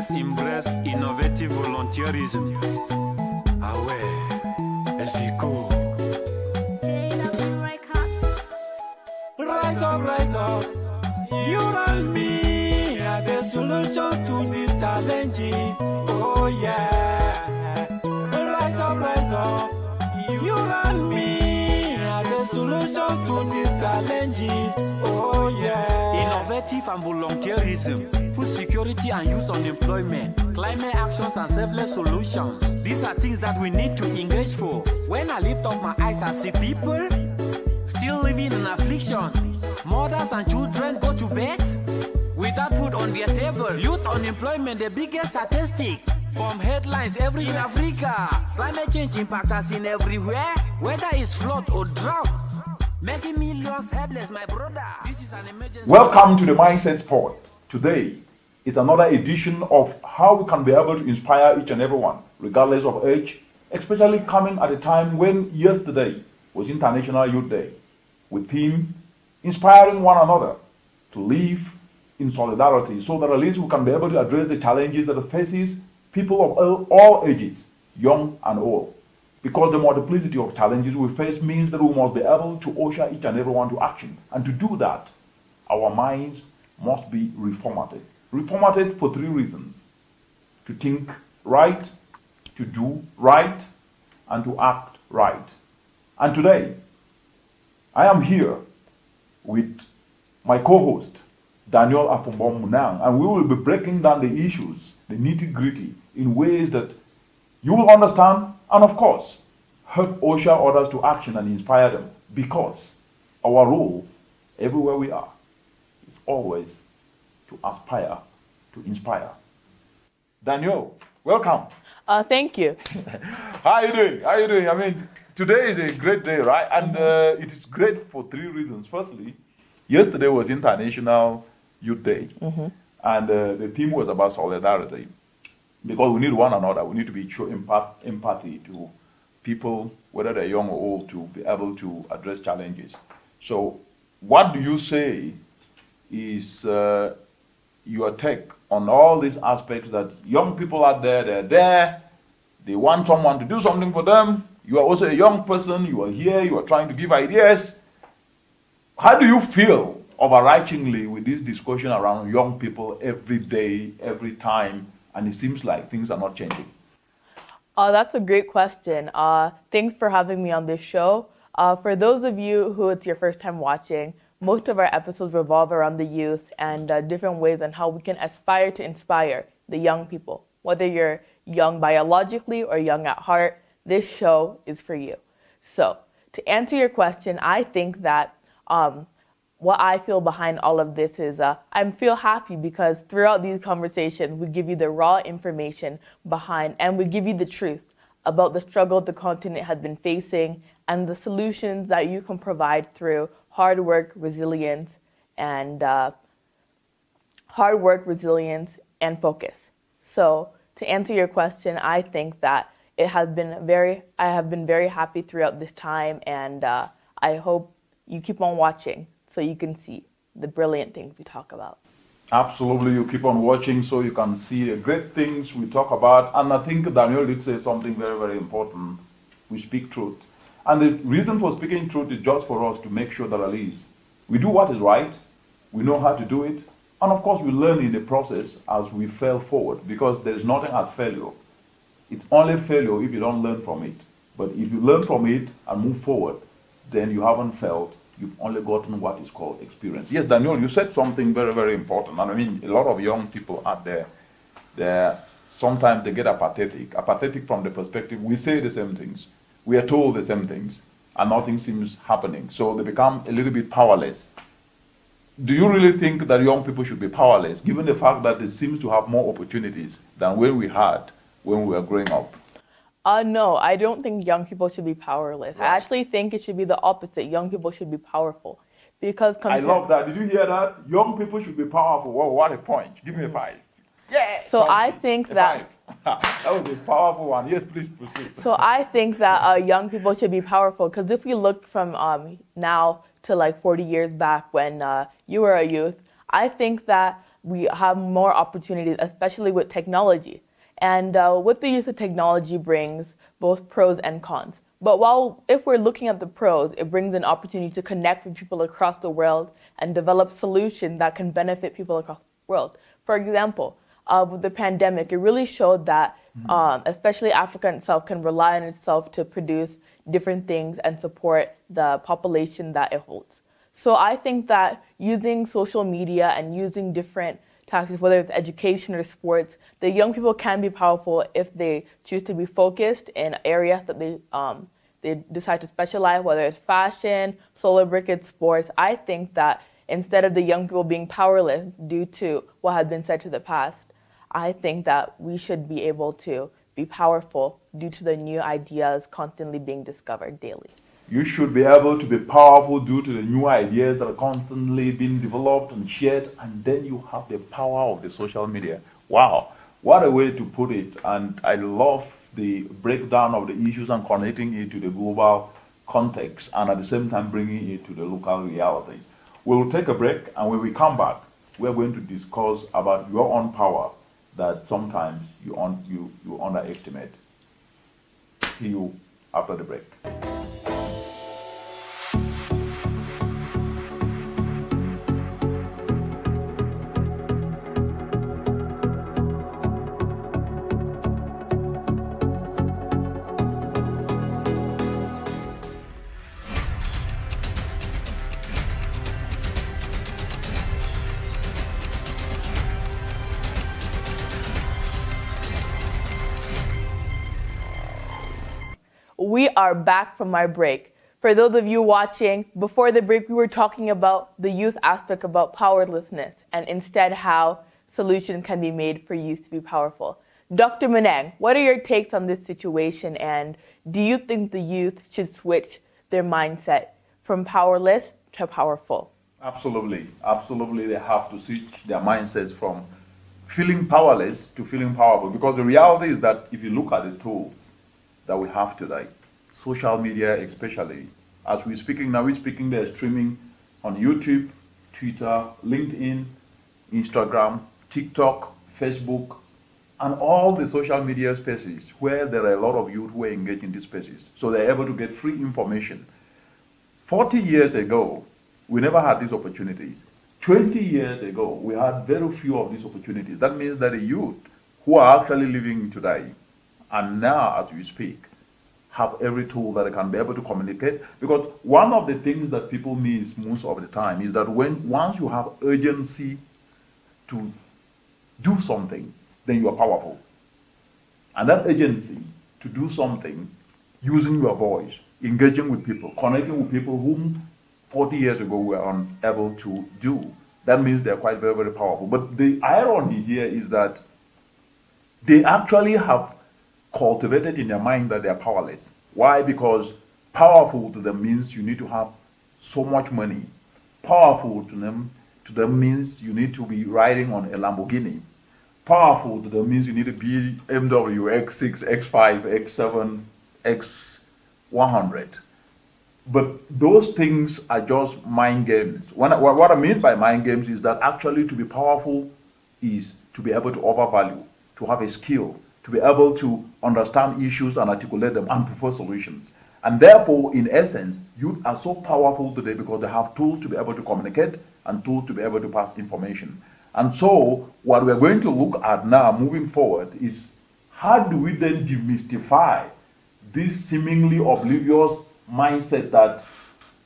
Let's embrace innovative volunteerism. Away, as we go. Rise up, you and me are the solution to these challenges. Oh yeah. Rise up, you and me are the solution to these challenges. Oh yeah. Innovative and volunteerism, food security and youth unemployment, climate actions and selfless solutions. These are things that we need to engage for. When I lift up my eyes, I see people still living in affliction. Mothers and children go to bed without food on their table. Youth unemployment, the biggest statistic. From headlines every in Africa. Climate change impact us in everywhere. Whether it's flood or drought, making millions helpless, my brother. This is an emergency. Welcome to the Mindset Spot. Today is another edition of how we can be able to inspire each and everyone, regardless of age, especially coming at a time when yesterday was International Youth Day, with theme inspiring one another to live in solidarity so that at least we can be able to address the challenges that faces people of all ages, young and old. Because the multiplicity of challenges we face means that we must be able to usher each and everyone to action. And to do that, our minds must be reformatted. Reformatted for three reasons: to think right, to do right, and to act right. And today, I am here with my co-host, Daniel Munang, and we will be breaking down the issues, the nitty-gritty, in ways that you will understand and, of course, help usher others to action and inspire them, because our role, everywhere we are, is always to aspire to inspire. Daniel, welcome. Thank you. How are you doing? I mean, today is a great day, right? And it is great for three reasons. Firstly, yesterday was International Youth Day, and the theme was about solidarity, because we need one another. We need to be show empathy to people, whether they're young or old, to be able to address challenges. So, what do you say is your take on all these aspects that young people out there, they're there, they want someone to do something for them. You are also a young person, you are here, you are trying to give ideas. How do you feel overarchingly with this discussion around young people every day, every time, and it seems like things are not changing? That's a great question. Thanks for having me on this show. For those of you who it's your first time watching, most of our episodes revolve around the youth and different ways on how we can aspire to inspire the young people. Whether you're young biologically or young at heart, this show is for you. So, to answer your question, I think that what I feel behind all of this is I feel happy because throughout these conversations, we give you the raw information behind, and we give you the truth about the struggle the continent has been facing and the solutions that you can provide through hard work, resilience, and focus. So to answer your question, I think that I have been very happy throughout this time, and I hope you keep on watching so you can see the brilliant things we talk about. Absolutely, you keep on watching so you can see the great things we talk about. And I think Daniel did say something very, very important. We speak truth. And the reason for speaking truth is just for us to make sure that at least we do what is right, we know how to do it, and of course we learn in the process as we fail forward, because there is nothing as failure. It's only failure if you don't learn from it. But if you learn from it and move forward, then you haven't failed. You've only gotten what is called experience. Yes, Daniel, you said something very, very important. And I mean, a lot of young people out there, sometimes they get apathetic from the perspective, we say the same things, we are told the same things, and nothing seems happening. So they become a little bit powerless. Do you really think that young people should be powerless, given the fact that they seem to have more opportunities than when we were growing up? No, I don't think young people should be powerless. Right. I actually think it should be the opposite. Young people should be powerful. Because I love that. Did you hear that? Young people should be powerful. Whoa, what a point. Give me a 5. Yeah. So I think that... That was a powerful one. Yes, please proceed. So I think that young people should be powerful, because if we look from now to like 40 years back when you were a youth, I think that we have more opportunities, especially with technology. And with the use of technology brings both pros and cons. But if we're looking at the pros, it brings an opportunity to connect with people across the world and develop solutions that can benefit people across the world. For example, with the pandemic, it really showed that especially Africa itself can rely on itself to produce different things and support the population that it holds. So I think that using social media and using different tactics, whether it's education or sports, the young people can be powerful if they choose to be focused in areas that they decide to specialize, whether it's fashion, solar briquette, sports. I think that instead of the young people being powerless due to what had been said to the past, I think that we should be able to be powerful due to the new ideas constantly being discovered daily. You should be able to be powerful due to the new ideas that are constantly being developed and shared, and then you have the power of the social media. Wow, what a way to put it. And I love the breakdown of the issues and connecting it to the global context and at the same time bringing it to the local realities. We'll take a break, and when we come back, we're going to discuss about your own power that sometimes you underestimate. See you after the break. We are back from our break. For those of you watching, before the break, we were talking about the youth aspect about powerlessness and instead how solutions can be made for youth to be powerful. Dr. Munang, what are your takes on this situation, and do you think the youth should switch their mindset from powerless to powerful? Absolutely. Absolutely, they have to switch their mindsets from feeling powerless to feeling powerful, because the reality is that if you look at the tools that we have today, social media especially, as we're speaking now, they're streaming on YouTube, Twitter, LinkedIn, Instagram, TikTok, Facebook, and all the social media spaces where there are a lot of youth who are engaged in these spaces. So they're able to get free information. 40 years ago, we never had these opportunities. 20 years ago, we had very few of these opportunities. That means that the youth who are actually living today, and now as we speak, have every tool that they can be able to communicate. Because one of the things that people miss most of the time is that once you have urgency to do something, then you are powerful. And that urgency to do something, using your voice, engaging with people, connecting with people whom 40 years ago we were unable to do, that means they're quite very, very powerful. But the irony here is that they actually have cultivated in their mind that they are powerless. Why? Because powerful to them means you need to have so much money. Powerful to them means you need to be riding on a Lamborghini. Powerful to them means you need to be BMW X6, X5, X7, X100. But those things are just mind games. What I mean by mind games is that actually to be powerful is to be able to offer value, to have a skill, to be able to understand issues and articulate them and propose solutions. And therefore, in essence, youth are so powerful today because they have tools to be able to communicate and tools to be able to pass information. And so, what we're going to look at now, moving forward, is how do we then demystify this seemingly oblivious mindset that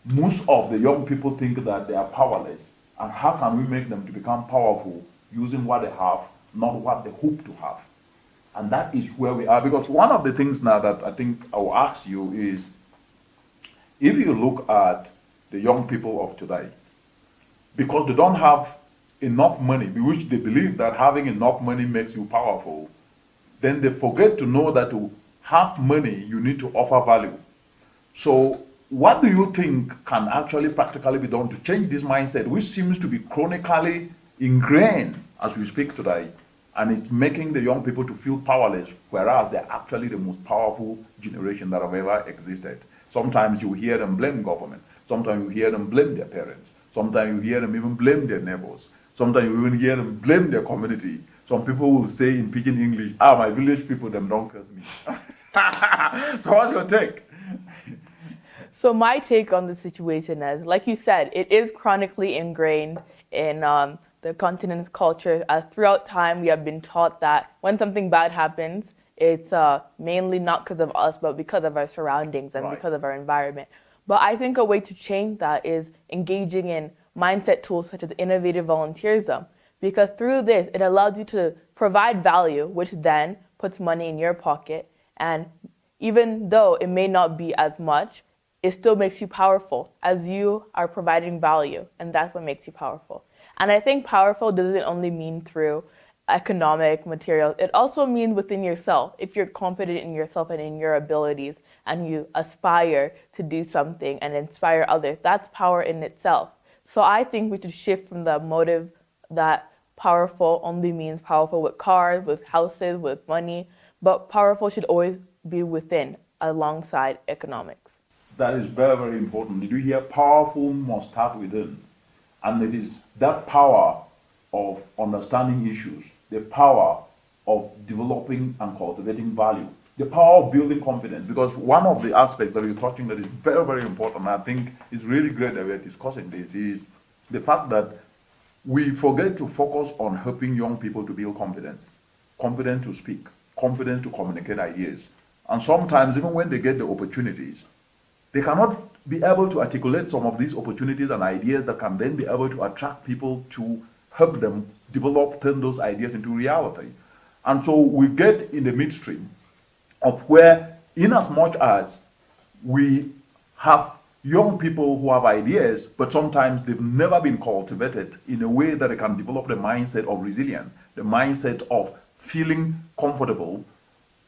most of the young people think that they are powerless, and how can we make them to become powerful using what they have, not what they hope to have. And that is where we are, because one of the things now that I think I will ask you is, if you look at the young people of today, because they don't have enough money, which they believe that having enough money makes you powerful, then they forget to know that to have money, you need to offer value. So what do you think can actually practically be done to change this mindset, which seems to be chronically ingrained as we speak today, and it's making the young people to feel powerless, whereas they're actually the most powerful generation that have ever existed? Sometimes you hear them blame government. Sometimes you hear them blame their parents. Sometimes you hear them even blame their neighbors. Sometimes you even hear them blame their community. Some people will say in pidgin English, my village people, them don't curse me. So what's your take? So my take on the situation is, like you said, it is chronically ingrained in the continent's culture. Throughout time, we have been taught that when something bad happens, it's mainly not because of us, but because of our surroundings and because of our environment. But I think a way to change that is engaging in mindset tools such as innovative volunteerism, because through this, it allows you to provide value, which then puts money in your pocket. And even though it may not be as much, it still makes you powerful as you are providing value, and that's what makes you powerful. And I think powerful doesn't only mean through economic material, it also means within yourself. If you're confident in yourself and in your abilities and you aspire to do something and inspire others, that's power in itself. So I think we should shift from the motive that powerful only means powerful with cars, with houses, with money, but powerful should always be within, alongside economics. That is very, very important. Did you hear? Powerful must start within. And it is that power of understanding issues, the power of developing and cultivating value, the power of building confidence. Because one of the aspects that you're touching that is very, very important, and I think is really great that we're discussing this, is the fact that we forget to focus on helping young people to build confidence, confidence to speak, confidence to communicate ideas. And sometimes, even when they get the opportunities, they cannot be able to articulate some of these opportunities and ideas that can then be able to attract people to help them develop, turn those ideas into reality. And so we get in the midstream of where, in as much as we have young people who have ideas, but sometimes they've never been cultivated in a way that they can develop the mindset of resilience, the mindset of feeling comfortable.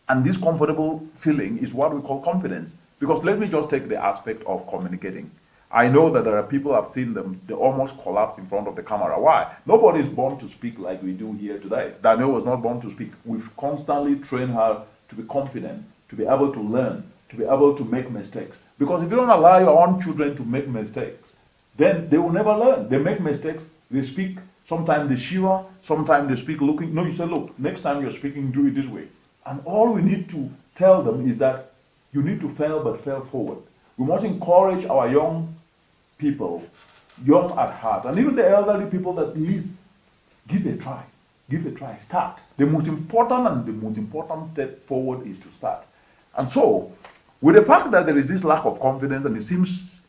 And this comfortable feeling is what we call confidence. Because let me just take the aspect of communicating. I know that there are people, I've seen them, they almost collapse in front of the camera. Why? Nobody is born to speak like we do here today. Daniel was not born to speak. We've constantly trained her to be confident, to be able to learn, to be able to make mistakes. Because if you don't allow your own children to make mistakes, then they will never learn. They make mistakes, they speak, sometimes they shiver, sometimes they speak looking. No, you say, look, next time you're speaking, do it this way. And all we need to tell them is that you need to fail, but fail forward. We must encourage our young people, young at heart, and even the elderly people that at least give a try, start. The most important step forward is to start. And so, with the fact that there is this lack of confidence and it seems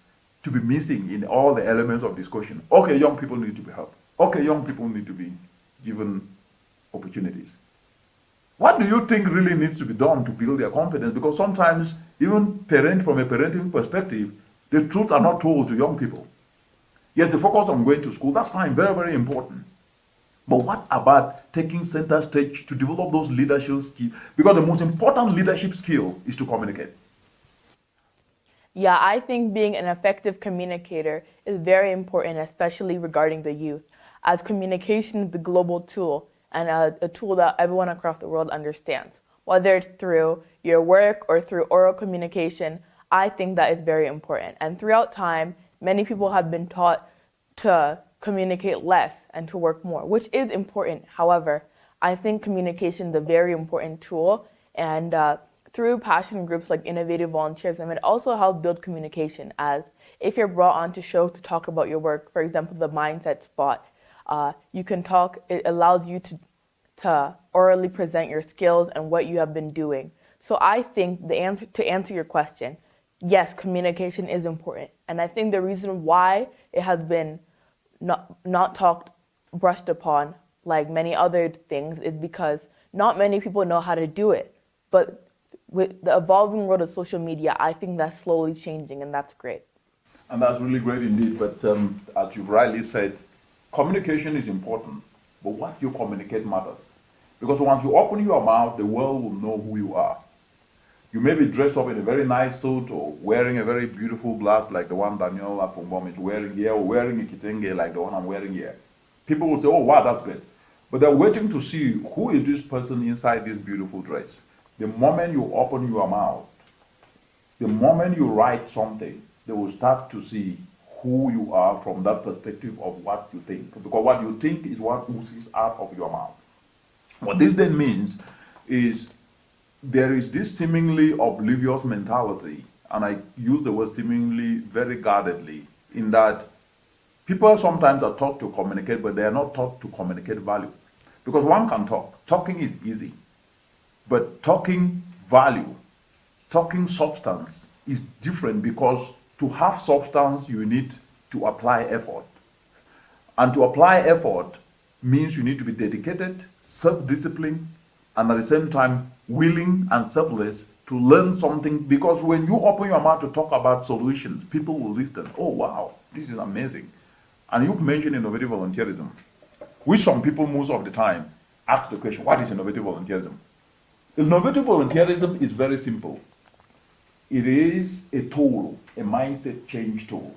to be missing in all the elements of discussion, okay, young people need to be helped. Okay, young people need to be given opportunities. What do you think really needs to be done to build their confidence? Because sometimes, even from a parenting perspective, the truths are not told to young people. Yes, the focus on going to school, that's fine, very, very important. But what about taking center stage to develop those leadership skills? Because the most important leadership skill is to communicate. Yeah, I think being an effective communicator is very important, especially regarding the youth, as communication is the global tool and a tool that everyone across the world understands. Whether it's through your work or through oral communication, I think that is very important. And throughout time, many people have been taught to communicate less and to work more, which is important. However, I think communication is a very important tool, and through passion groups like Innovative Volunteerism, it also helps build communication, as if you're brought on to shows to talk about your work, for example, the Mindset Spot, you can talk, it allows you to orally present your skills and what you have been doing. So I think to answer your question, yes, communication is important. And I think the reason why it has been not brushed upon like many other things is because not many people know how to do it. But with the evolving world of social media, I think that's slowly changing, and that's great. And that's really great indeed. But as you've rightly said, communication is important, but what you communicate matters. Because once you open your mouth, the world will know who you are. You may be dressed up in a very nice suit or wearing a very beautiful glass like the one Daniel Afongbom is wearing here, or wearing a kitenge like the one I'm wearing here. People will say, oh, wow, that's great. But they're waiting to see who is this person inside this beautiful dress. The moment you open your mouth, the moment you write something, they will start to see who you are from that perspective of what you think. Because what you think is what oozes out of your mouth. What this then means is there is this seemingly oblivious mentality, and I use the word seemingly very guardedly, in that people sometimes are taught to communicate, but they are not taught to communicate value. Because one can talk. Talking is easy. But talking value, talking substance is different, because to have substance, you need to apply effort. And to apply effort means you need to be dedicated, self-disciplined, and at the same time willing and selfless to learn something. Because when you open your mouth to talk about solutions, people will listen. Oh, wow, this is amazing. And you've mentioned innovative volunteerism, which some people most of the time ask the question, what is innovative volunteerism? Innovative volunteerism is very simple. It is a tool, a mindset change tool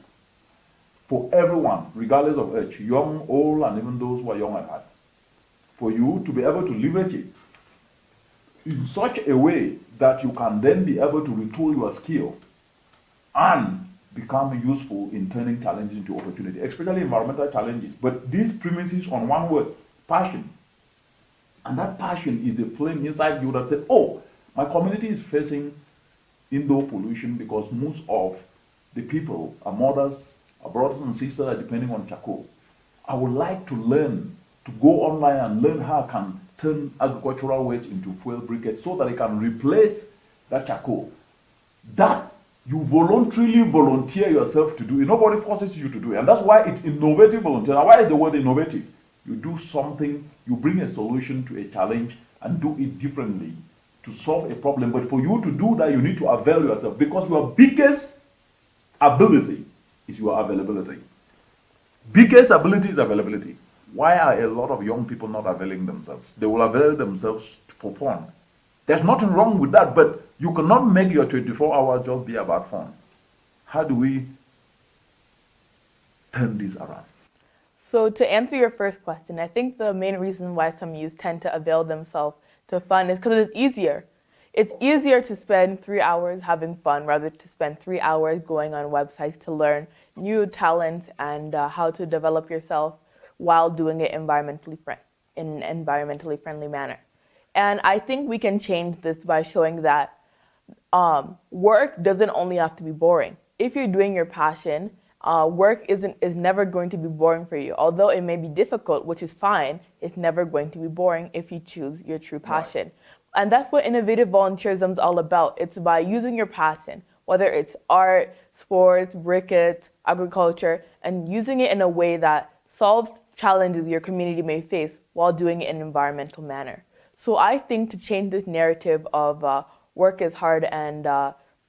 for everyone, regardless of age, young, old, and even those who are young at heart, for you to be able to leverage it in such a way that you can then be able to retool your skill and become useful in turning challenges into opportunity, especially environmental challenges. But this premises on one word, passion. And that passion is the flame inside you that says, oh, my community is facing indoor pollution because most of the people, our mothers, our brothers and sisters are depending on charcoal. I would like to learn, to go online and learn how I can turn agricultural waste into fuel briquettes so that I can replace that charcoal. That you voluntarily volunteer yourself to do it. Nobody forces you to do it. And that's why it's innovative volunteer. Now, why is the word innovative? You do something, you bring a solution to a challenge and do it differently to solve a problem. But for you to do that, you need to avail yourself, because your biggest ability is your availability. Biggest ability is availability. Why are a lot of young people not availing themselves? They will avail themselves for fun. There's nothing wrong with that, but you cannot make your 24 hours just be about fun. How do we turn this around? So to answer your first question, I think the main reason why some youth tend to avail themselves to fun is because it's easier. It's easier to spend 3 hours having fun rather to spend 3 hours going on websites to learn new talents and how to develop yourself while doing it in an environmentally friendly manner. And I think we can change this by showing that work doesn't only have to be boring. If you're doing your passion, work is never going to be boring for you. Although it may be difficult, which is fine, it's never going to be boring if you choose your true passion. Right. And that's what innovative volunteerism is all about. It's by using your passion, whether it's art, sports, briquettes, agriculture, and using it in a way that solves challenges your community may face while doing it in an environmental manner. So I think to change this narrative of work is hard and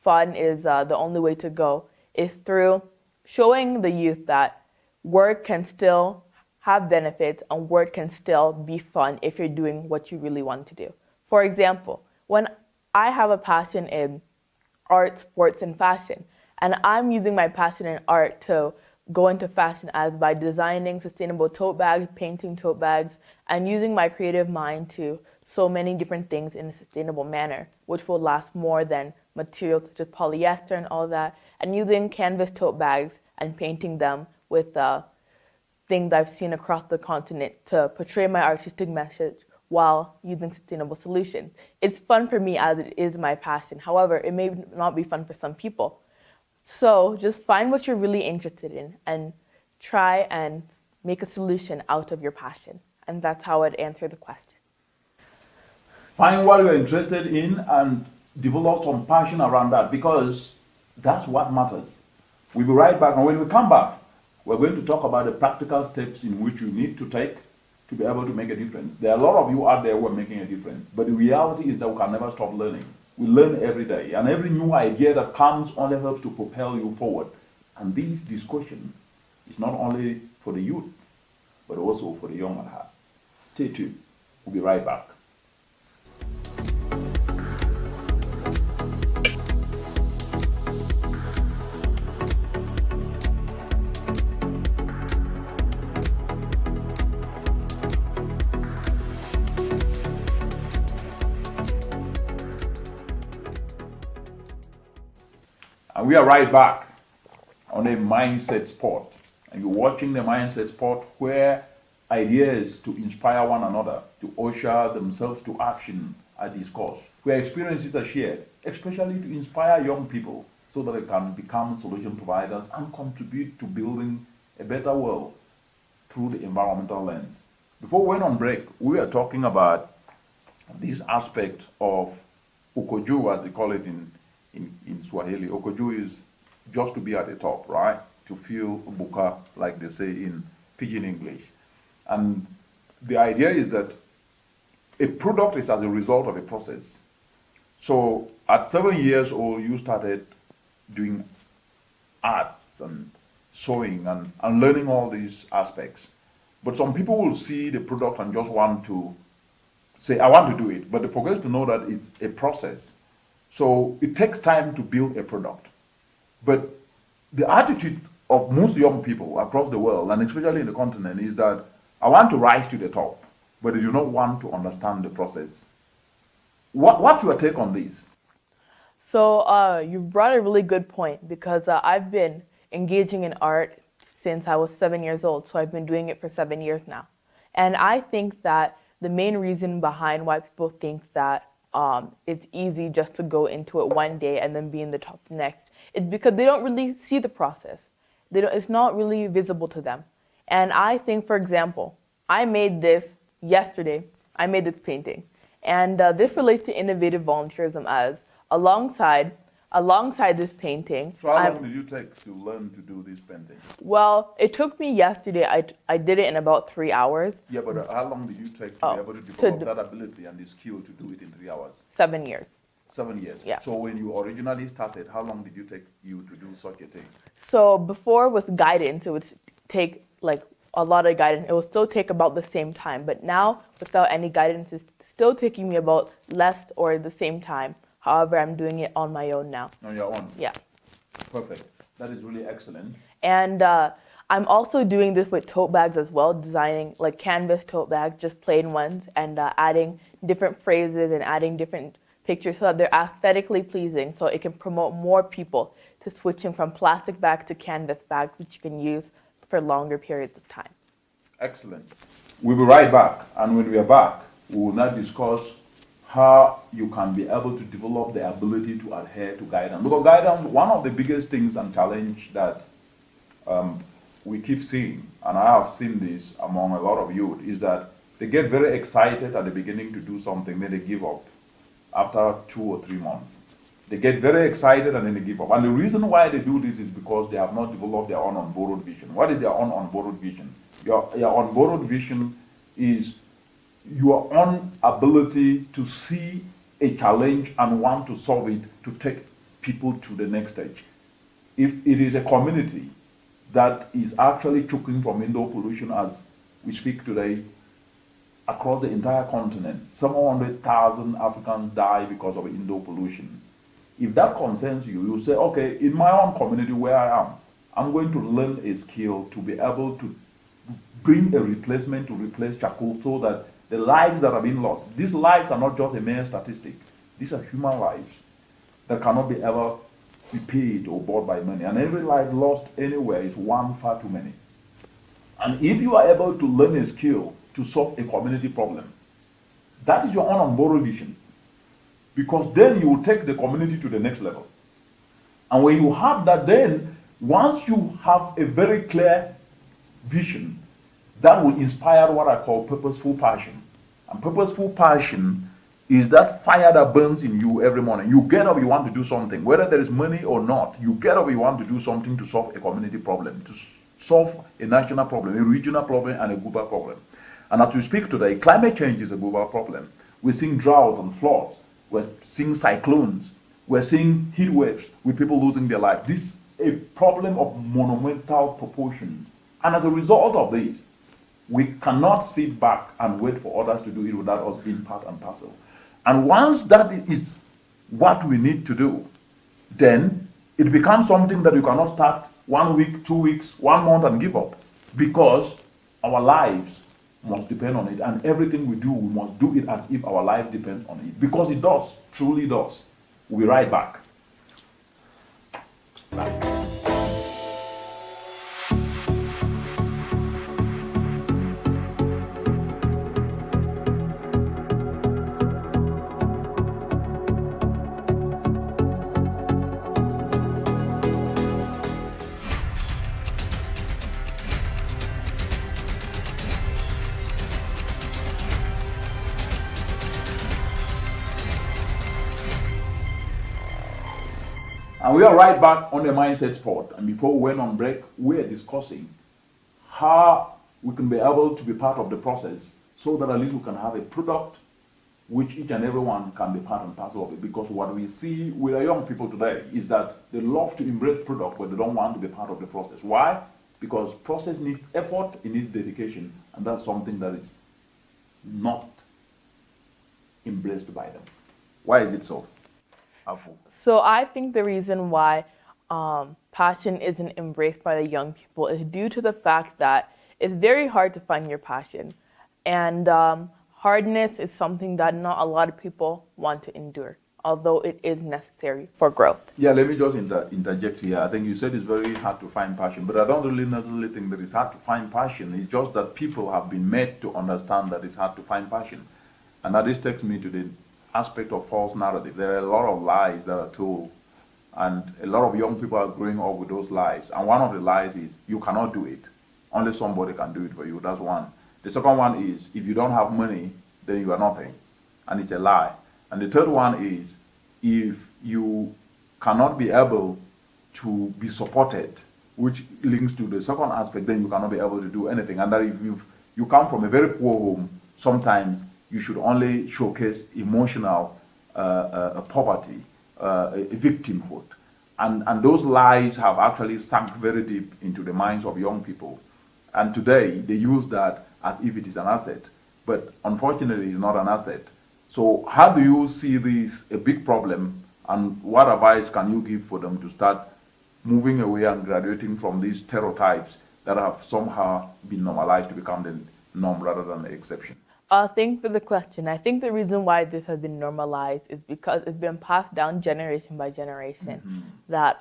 fun is the only way to go is through showing the youth that work can still have benefits and work can still be fun if you're doing what you really want to do. For example, when I have a passion in art, sports, and fashion, and I'm using my passion in art to go into fashion as by designing sustainable tote bags, painting tote bags, and using my creative mind to so many different things in a sustainable manner, which will last more than materials such as polyester and all that, and using canvas tote bags and painting them with things I've seen across the continent to portray my artistic message while using sustainable solutions. It's fun for me as it is my passion. However, it may not be fun for some people. So just find what you're really interested in and try and make a solution out of your passion. And that's how I'd answer the question. Find what you're interested in and develop some passion around that, because that's what matters. We'll be right back, and when we come back, we're going to talk about the practical steps in which you need to take to be able to make a difference. There are a lot of you out there who are making a difference, but the reality is that we can never stop learning. We learn every day, and every new idea that comes only helps to propel you forward. And this discussion is not only for the youth, but also for the young at heart. Stay tuned. We'll be right back. And we are right back. on a mindset sport. And you're watching the mindset sport where ideas to inspire one another, to usher themselves to action are discussed, where experiences are shared, especially to inspire young people so that they can become solution providers and contribute to building a better world through the environmental lens. Before we went on break, we were talking about this aspect of ukoju, as they call it in Swahili. Ukoju is just to be at the top, right? To feel buka, like they say in Pidgin English. And the idea is that a product is as a result of a process. So at 7 years old, you started doing arts and sewing and learning all these aspects. But some people will see the product and just want to say, I want to do it. But they forget to know that it's a process. So it takes time to build a product. But the attitude of most young people across the world, and especially in the continent, is that I want to rise to the top, but they do not want to understand the process. What's your take on this? So you brought a really good point, because I've been engaging in art since I was 7 years old. So I've been doing it for 7 years now. And I think that the main reason behind why people think that it's easy just to go into it one day and then be in the top the next is because they don't really see the process. It's not really visible to them. And I think, for example, I made this yesterday. I made this painting. And this relates to innovative volunteerism, as alongside this painting. So how long did you take to learn to do this painting? Well, it took me yesterday. I did it in about 3 hours. Yeah, but how long did you take to be able to develop that ability and the skill to do it in 3 hours? 7 years. 7 years? Yeah. So when you originally started, how long did you take you to do such a thing? So before, with guidance, it would take like a lot of guidance. It will still take about the same time. But now, without any guidance, it's still taking me about less or the same time. However, I'm doing it on my own now. On your own? Yeah. Perfect. That is really excellent. And I'm also doing this with tote bags as well, designing like canvas tote bags, just plain ones, and adding different phrases and adding different pictures so that they're aesthetically pleasing, so it can promote more people to switching from plastic bags to canvas bags, which you can use for longer periods of time. Excellent. We'll be right back. And when we are back, we will now discuss how you can be able to develop the ability to adhere to guidance. Because guidance, one of the biggest things and challenge that we keep seeing, and I have seen this among a lot of youth, is that they get very excited at the beginning to do something, then they give up after 2 or 3 months. They get very excited and then they give up. And the reason why they do this is because they have not developed their own on-borrowed vision. What is their own on-borrowed vision? Your on-borrowed vision is your own ability to see a challenge and want to solve it to take people to the next stage. If it is a community that is actually choking from indoor pollution as we speak today, across the entire continent, 700,000 Africans die because of indoor pollution. If that concerns you, you say, okay, in my own community where I am, I'm going to learn a skill to be able to bring a replacement to replace charcoal so that the lives that have been lost, these lives are not just a mere statistic. These are human lives that cannot be ever be paid or bought by money. And every life lost anywhere is one far too many. And if you are able to learn a skill to solve a community problem, that is your own on-borrowed vision. Because then you will take the community to the next level. And when you have that, then once you have a very clear vision, that will inspire what I call purposeful passion. And purposeful passion is that fire that burns in you every morning. You get up, you want to do something. Whether there is money or not, you get up, you want to do something to solve a community problem, to solve a national problem, a regional problem, and a global problem. And as we speak today, climate change is a global problem. We're seeing droughts and floods. We're seeing cyclones. We're seeing heat waves with people losing their lives. This is a problem of monumental proportions. And as a result of this, we cannot sit back and wait for others to do it without us being part and parcel. And once that is what we need to do, then it becomes something that you cannot start 1 week, 2 weeks, 1 month and give up, because our lives must depend on it, and everything we do, we must do it as if our life depends on it, because it does, truly does. We'll be right back. And we are right back on the mindset spot. And before we went on break, we are discussing how we can be able to be part of the process so that at least we can have a product which each and everyone can be part and parcel of it. Because what we see with our young people today is that they love to embrace product, but they don't want to be part of the process. Why? Because process needs effort, it needs dedication, and that's something that is not embraced by them. Why is it so? Afu. So I think the reason why passion isn't embraced by the young people is due to the fact that it's very hard to find your passion. And hardness is something that not a lot of people want to endure, although it is necessary for growth. Yeah, let me just interject here. I think you said it's very hard to find passion, but I don't really necessarily think that it's hard to find passion. It's just that people have been made to understand that it's hard to find passion. And that this takes me to the aspect of false narrative. There are a lot of lies that are told, and a lot of young people are growing up with those lies. And one of the lies is, you cannot do it. Only somebody can do it for you. That's one. The second one is, if you don't have money, then you are nothing. And it's a lie. And the third one is, if you cannot be able to be supported, which links to the second aspect, then you cannot be able to do anything. And that if you come from a very poor home, sometimes you should only showcase emotional poverty, victimhood. And those lies have actually sunk very deep into the minds of young people. And today, they use that as if it is an asset. But unfortunately, it's not an asset. So how do you see this a big problem, and what advice can you give for them to start moving away and graduating from these stereotypes that have somehow been normalized to become the norm rather than the exception? Thanks for the question. I think the reason why this has been normalized is because it's been passed down generation by generation. That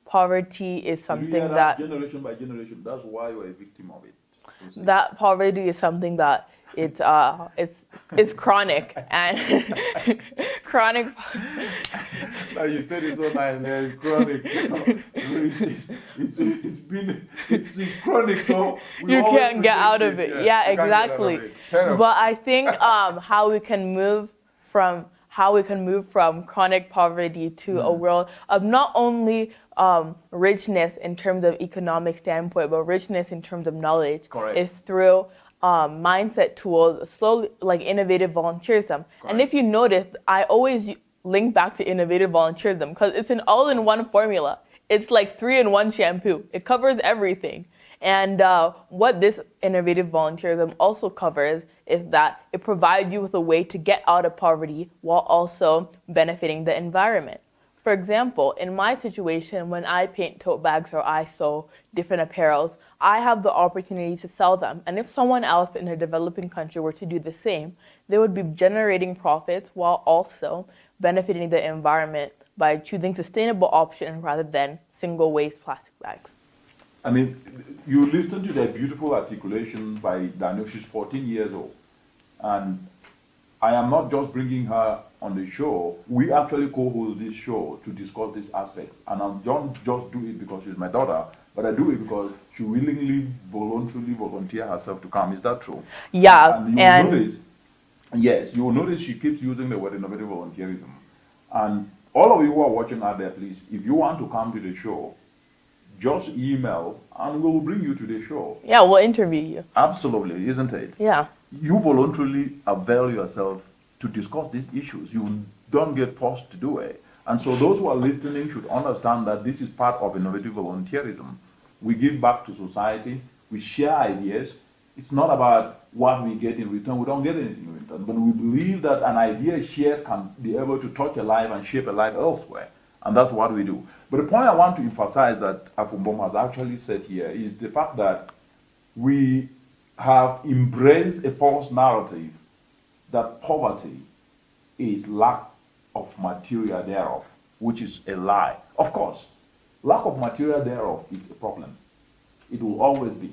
poverty is something that generation by generation. That's why you're a victim of it. That poverty is something that it's chronic and chronic. Now you said it's so nice, man. It's chronic. It's chronic, so you can't get out of it. Yeah, exactly. But I think how we can move from chronic poverty to a world of not only richness in terms of economic standpoint, but richness in terms of knowledge. Correct. Is through mindset tools, slowly, like innovative volunteerism. Correct. And if you notice, I always link back to innovative volunteerism because it's an all-in-one formula. It's like 3-in-1 shampoo. It covers everything. And what this innovative volunteerism also covers is that it provides you with a way to get out of poverty while also benefiting the environment. For example, in my situation, when I paint tote bags or I sew different apparels, I have the opportunity to sell them. And if someone else in a developing country were to do the same, they would be generating profits while also benefiting the environment by choosing sustainable options rather than single-use plastic bags. I mean, you listen to that beautiful articulation by Daniel. She's 14 years old. And I am not just bringing her on the show. We actually co-host this show to discuss these aspects. And I don't just do it because she's my daughter, but I do it because she willingly, voluntarily volunteer herself to come. Is that true? Yeah. And you will notice, yes, you will notice she keeps using the word innovative volunteerism. And all of you who are watching out there, please, if you want to come to the show, just email and we'll bring you to the show. Yeah, we'll interview you. Absolutely, isn't it? Yeah. You voluntarily avail yourself to discuss these issues. You don't get forced to do it. And so those who are listening should understand that this is part of innovative volunteerism. We give back to society. We share ideas. It's not about what we get in return. We don't get anything in return. But we believe that an idea shared can be able to touch a life and shape a life elsewhere. And that's what we do. But the point I want to emphasize that Afumbom has actually said here is the fact that we have embraced a false narrative that poverty is lack of material thereof, which is a lie. Of course, lack of material thereof is a problem. It will always be,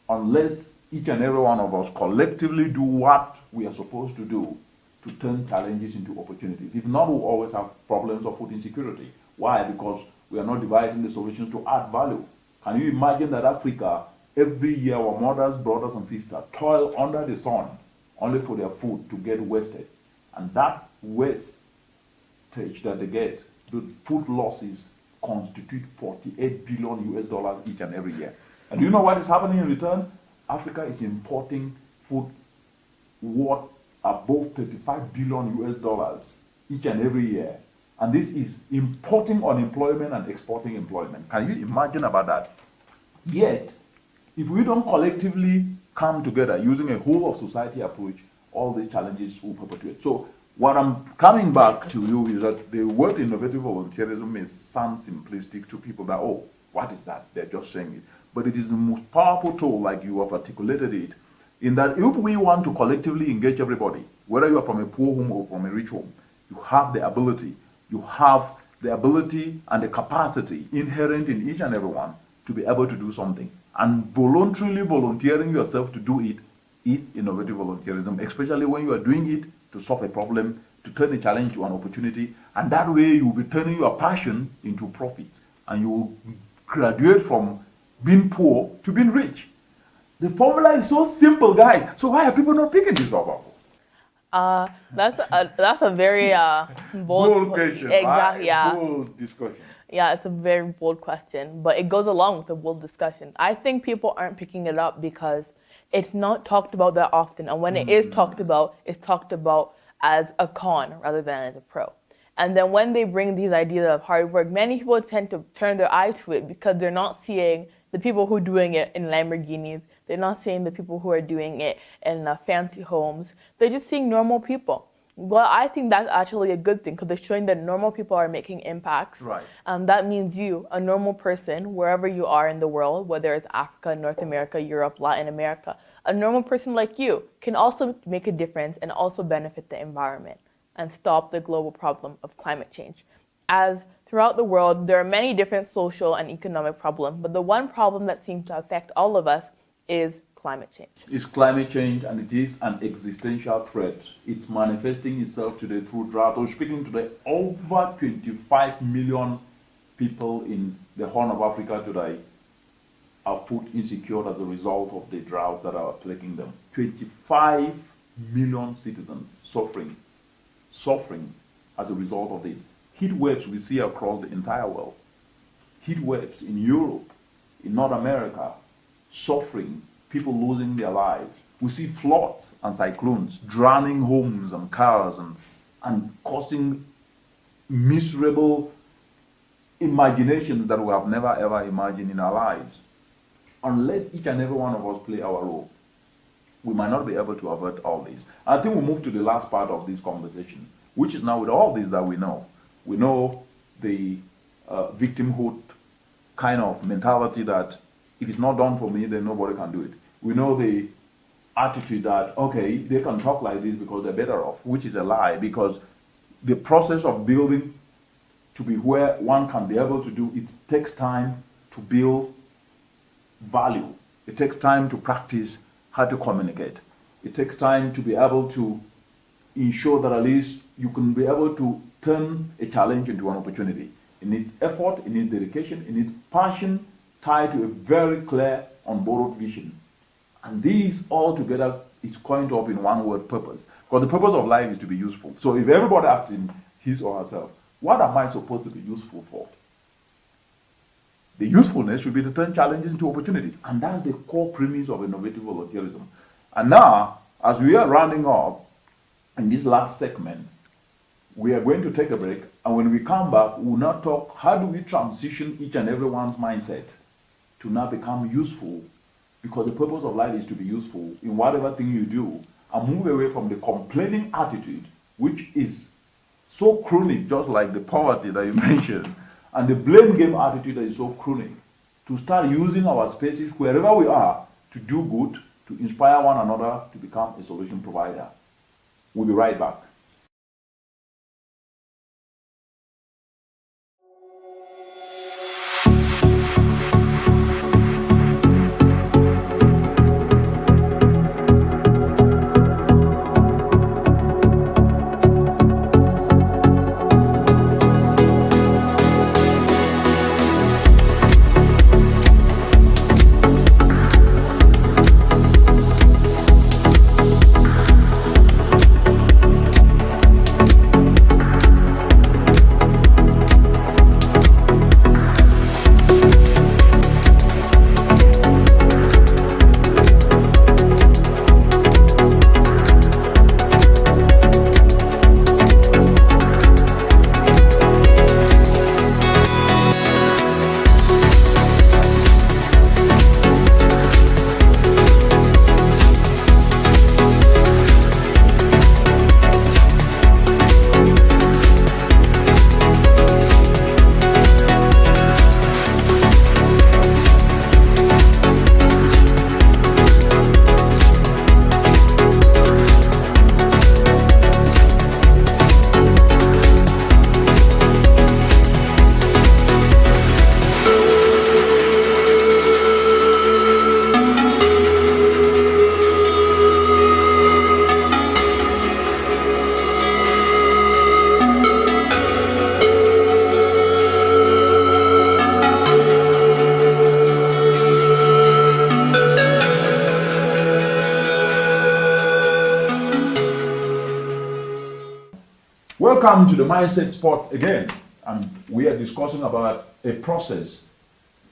unless each and every one of us collectively do what we are supposed to do to turn challenges into opportunities. If not, we'll always have problems of food insecurity. Why? Because we are not devising the solutions to add value. Can you imagine that Africa, every year our mothers, brothers, and sisters toil under the sun only for their food to get wasted? And that wastage that they get, the food losses constitute 48 billion US dollars each and every year. And do you know what is happening in return? Africa is importing food worth above 35 billion US dollars each and every year. And this is importing unemployment and exporting employment. Can you imagine about that? Yet, if we don't collectively come together using a whole of society approach, all these challenges will perpetuate. So what I'm coming back to you is that the word innovative volunteerism may sound simplistic to people that, oh, what is that? They're just saying it. But it is the most powerful tool, like you have articulated it, in that if we want to collectively engage everybody, whether you are from a poor home or from a rich home, you have the ability and the capacity inherent in each and every one to be able to do something. And voluntarily volunteering yourself to do it is innovative volunteerism, especially when you are doing it to solve a problem, to turn a challenge to an opportunity, and that way you will be turning your passion into profit, and you will graduate from being poor to being rich. The formula is so simple, guys. So why are people not picking this up? That's a very bold question. Exactly. Yeah. Bold discussion. Yeah, it's a very bold question, but it goes along with the bold discussion. I think people aren't picking it up because it's not talked about that often, and when it is talked about, it's talked about as a con rather than as a pro. And then when they bring these ideas of hard work, many people tend to turn their eye to it because they're not seeing the people who are doing it in Lamborghinis. They're not seeing the people who are doing it in fancy homes. They're just seeing normal people. Well, I think that's actually a good thing because they're showing that normal people are making impacts. Right. That means you, a normal person, wherever you are in the world, whether it's Africa, North America, Europe, Latin America, a normal person like you can also make a difference and also benefit the environment and stop the global problem of climate change. As throughout the world, there are many different social and economic problems, but the one problem that seems to affect all of us is climate change. It's climate change, and it is an existential threat. It's manifesting itself today through drought. We're speaking today, over 25 million people in the Horn of Africa today are food insecure as a result of the drought that are plaguing them. 25 million citizens suffering as a result of this. Heat waves we see across the entire world. Heat waves in Europe, in North America, suffering, people losing their lives. We see floods and cyclones drowning homes and cars and causing miserable imaginations that we have never ever imagined in our lives. Unless each and every one of us play our role, we might not be able to avert all this. I think we'll move to the last part of this conversation, which is now with all this that we know. We know the victimhood kind of mentality that if it's not done for me, then nobody can do it. We know the attitude that, okay, they can talk like this because they're better off, which is a lie, because the process of building to be where one can be able to do, it takes time to build value. It takes time to practice how to communicate. It takes time to be able to ensure that at least you can be able to turn a challenge into an opportunity. It needs effort, it needs dedication, it needs passion tied to a very clear, unborrowed vision. And these all together is coined up in one word, purpose. Because the purpose of life is to be useful. So if everybody asks in his or herself, what am I supposed to be useful for? The usefulness should be to turn challenges into opportunities. And that's the core premise of innovative volunteerism. And now, as we are rounding up in this last segment, we are going to take a break. And when we come back, we'll now talk, how do we transition each and everyone's mindset to now become useful? Because the purpose of life is to be useful in whatever thing you do, and move away from the complaining attitude, which is so chronic, just like the poverty that you mentioned, and the blame game attitude that is so chronic, to start using our spaces wherever we are to do good, to inspire one another to become a solution provider. We'll be right back. Welcome to the Mindset Spot again. And we are discussing about a process.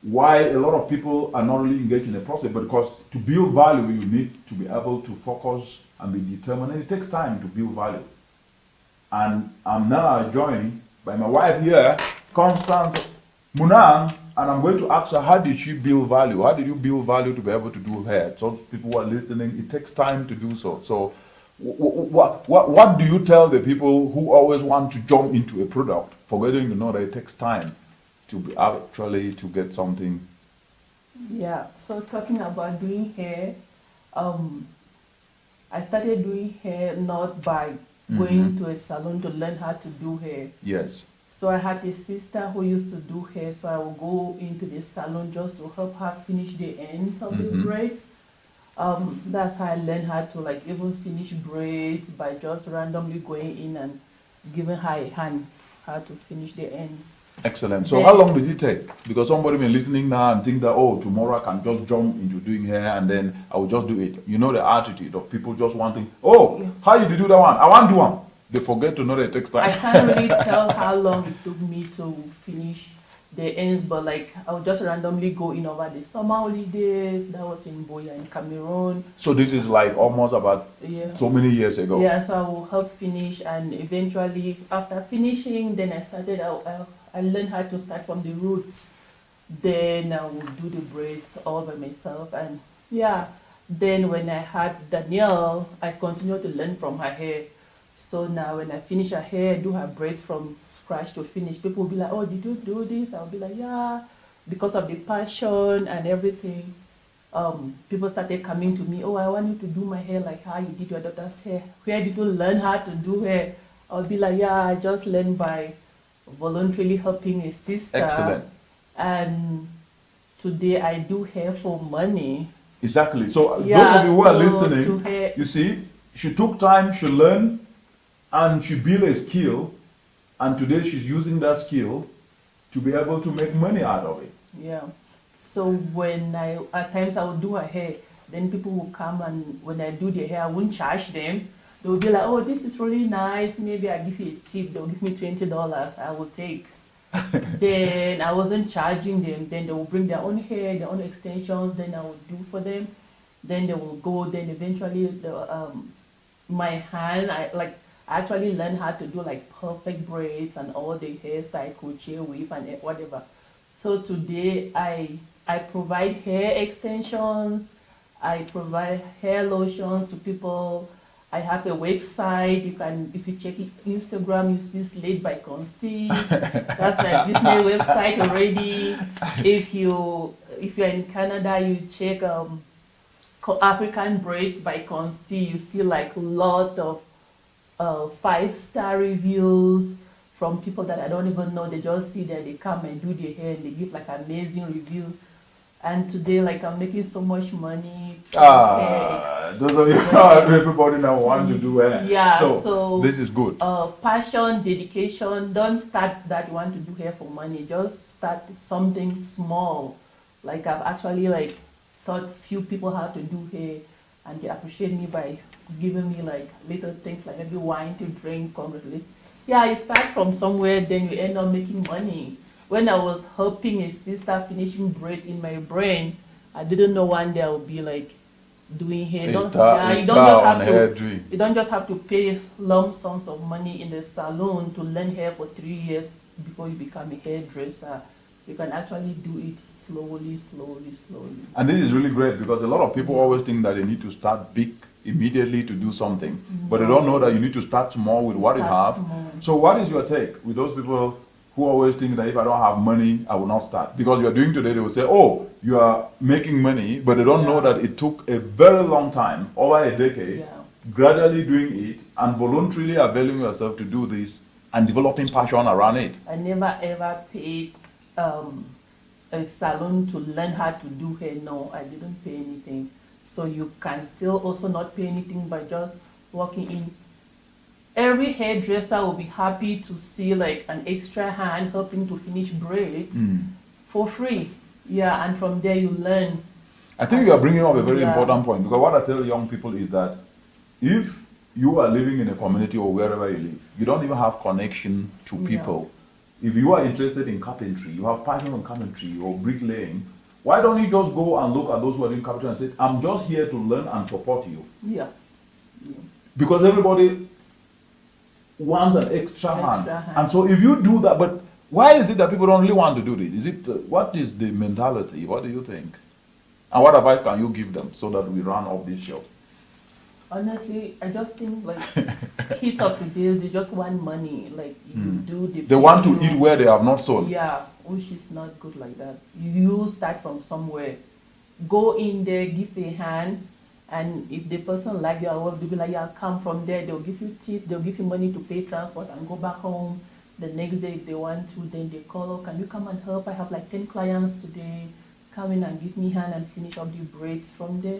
Why a lot of people are not really engaged in a process, but because to build value, you need to be able to focus and be determined. And it takes time to build value. And I'm now joined by my wife here, Constance Munang, and I'm going to ask her, how did she build value? How did you build value to be able to do hair? So people who are listening, it takes time to do so. So what do you tell the people who always want to jump into a product, forgetting to know that it takes time to be actually to get something? Yeah, so talking about doing hair, I started doing hair not by going to a salon to learn how to do hair. Yes. So I had a sister who used to do hair, so I would go into the salon just to help her finish the ends of the braids. That's how I learned how to like even finish braids by just randomly going in and giving her a hand how to finish the ends. Excellent. So how long did it take? Because somebody may be listening now and think that, oh, tomorrow I can just jump into doing hair and then I will just do it. You know the attitude of people just wanting, oh, how you do that one? I want to do one. They forget to know that it takes time. I can't really tell how long it took me to finish the ends, but like I would just randomly go in over the summer holidays. That was in Boya in Cameroon. So this is like almost about so many years ago. Yeah, so I will help finish, and eventually after finishing, then I learned how to start from the roots. Then I would do the braids all by myself, and yeah. Then when I had Danielle, I continued to learn from her hair. So now when I finish her hair, do her braids from scratch to finish, people will be like, oh, did you do this? I'll be like, yeah, because of the passion and everything. People started coming to me, oh, I want you to do my hair like how you did your daughter's hair. Where did you learn how to do hair? I'll be like, yeah, I just learned by voluntarily helping a sister. Excellent. And today I do hair for money. Exactly. So Yeah, those of you who are so listening, you see, she took time, she learned, and she built a skill, and today she's using that skill to be able to make money out of it. Yeah. So when at times I would do her hair, then people will come, and when I do their hair, I wouldn't charge them. They will be like, oh, this is really nice. Maybe I give you a tip. They'll give me $20. I will take. Then I wasn't charging them. Then they will bring their own hair, their own extensions. Then I would do for them. Then they will go. Then eventually, my hand, I actually learned how to do like perfect braids and all the hairstyle, crochet, weave, and whatever. So today I provide hair extensions. I provide hair lotions to people. I have a website. You can, if you check it, Instagram, you see Slate by Consti. That's my business website already. If you're in Canada, you check African Braids by Consti. You see like a lot of 5-star reviews from people that I don't even know. They just see that they come and do their hair and they give like amazing reviews. And today, like, I'm making so much money. Those of you, everybody now wants to do hair. Yeah, so this is good. Passion, dedication. Don't start that you want to do hair for money. Just start something small. Like I've actually like taught few people how to do hair, and they appreciate me by giving me like little things like maybe wine to drink, congratulations. Yeah, you start from somewhere, then you end up making money. When I was helping a sister finishing braids in my brain, I didn't know one day I would be like doing hair. You don't just have to pay lump sums of money in the salon to learn hair for 3 years before you become a hairdresser. You can actually do it slowly. And this is really great because a lot of people always think that they need to start big immediately to do something, but they don't know that you need to start small with what you have. So what is your take with those people who always think that if I don't have money, I will not start? Because you are doing today, they will say, oh, you are making money, but they don't know that it took a very long time, over a decade, gradually doing it and voluntarily availing yourself to do this and developing passion around it. I never ever paid a salon to learn how to do hair. No, I didn't pay anything. So you can still also not pay anything by just walking in. Every hairdresser will be happy to see like an extra hand helping to finish braids for free. Yeah, and from there you learn. I think you are bringing up a very important point, because what I tell young people is that if you are living in a community or wherever you live, you don't even have connection to people. If you are interested in carpentry, you have passion on carpentry or bricklaying, why don't you just go and look at those who are doing carpentry and say, I'm just here to learn and support you? Yeah. Because everybody wants an extra hand. And so if you do that, but why is it that people don't really want to do this? Is it, what is the mentality? What do you think? And what advice can you give them so that we run off this show? Honestly, I just think like kids of today, they just want money. Like you do the. They want to eat where they have not sown. Yeah, which is not good like that. You start from somewhere, go in there, give a hand, and if the person like your work, they'll be like, yeah, come from there. They'll give you tips. They'll give you money to pay transport and go back home. The next day, if they want to, then they call, oh, can you come and help? I have like 10 clients today. Come in and give me hand and finish up the braids from there.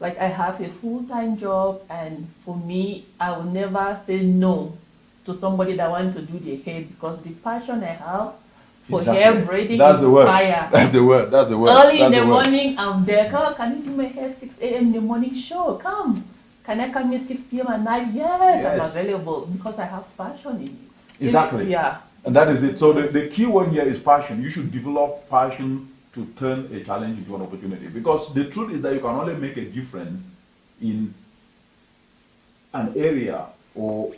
Like I have a full-time job, and for me, I will never say no to somebody that wants to do their hair, because the passion I have for hair braiding is fire. That's the word. That's the word. Early in the morning, I'm there. Oh, can you do my hair 6 a.m. in the morning? Sure, come. Can I come here 6 p.m. at night? Yes, I'm available because I have passion in it. Exactly. Yeah. And that is it. So the key word here is passion. You should develop passion to turn a challenge into an opportunity. Because the truth is that you can only make a difference in an area or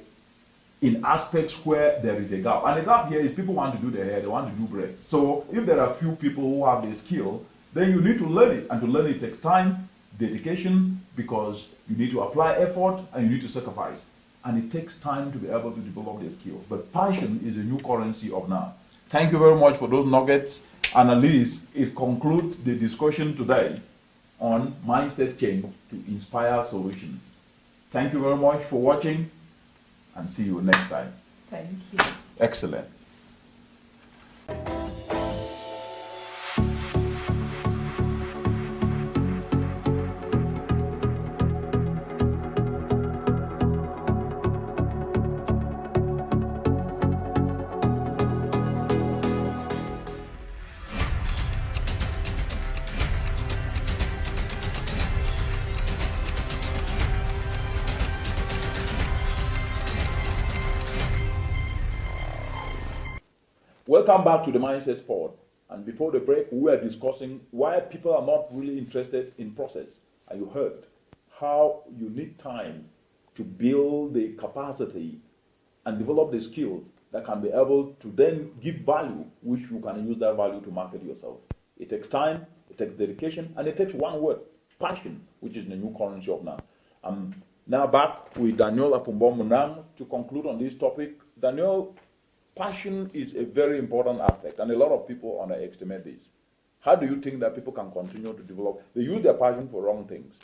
in aspects where there is a gap. And the gap here is people want to do their hair, they want to do braids. So if there are few people who have the skill, then you need to learn it. And to learn it takes time, dedication, because you need to apply effort and you need to sacrifice. And it takes time to be able to develop their skills. But passion is the new currency of now. Thank you very much for those nuggets. Annalise, it concludes the discussion today on mindset change to inspire solutions. Thank you very much for watching, and see you next time. Thank you. Excellent. Welcome back to the Mindset Sport. And before the break, we were discussing why people are not really interested in process. And you heard how you need time to build the capacity and develop the skills that can be able to then give value, which you can use that value to market yourself. It takes time, it takes dedication, and it takes one word, passion, which is the new currency of now. I'm now back with Daniel Munang to conclude on this topic. Daniel, passion is a very important aspect, and a lot of people underestimate this. How do you think that people can continue to develop? They use their passion for wrong things,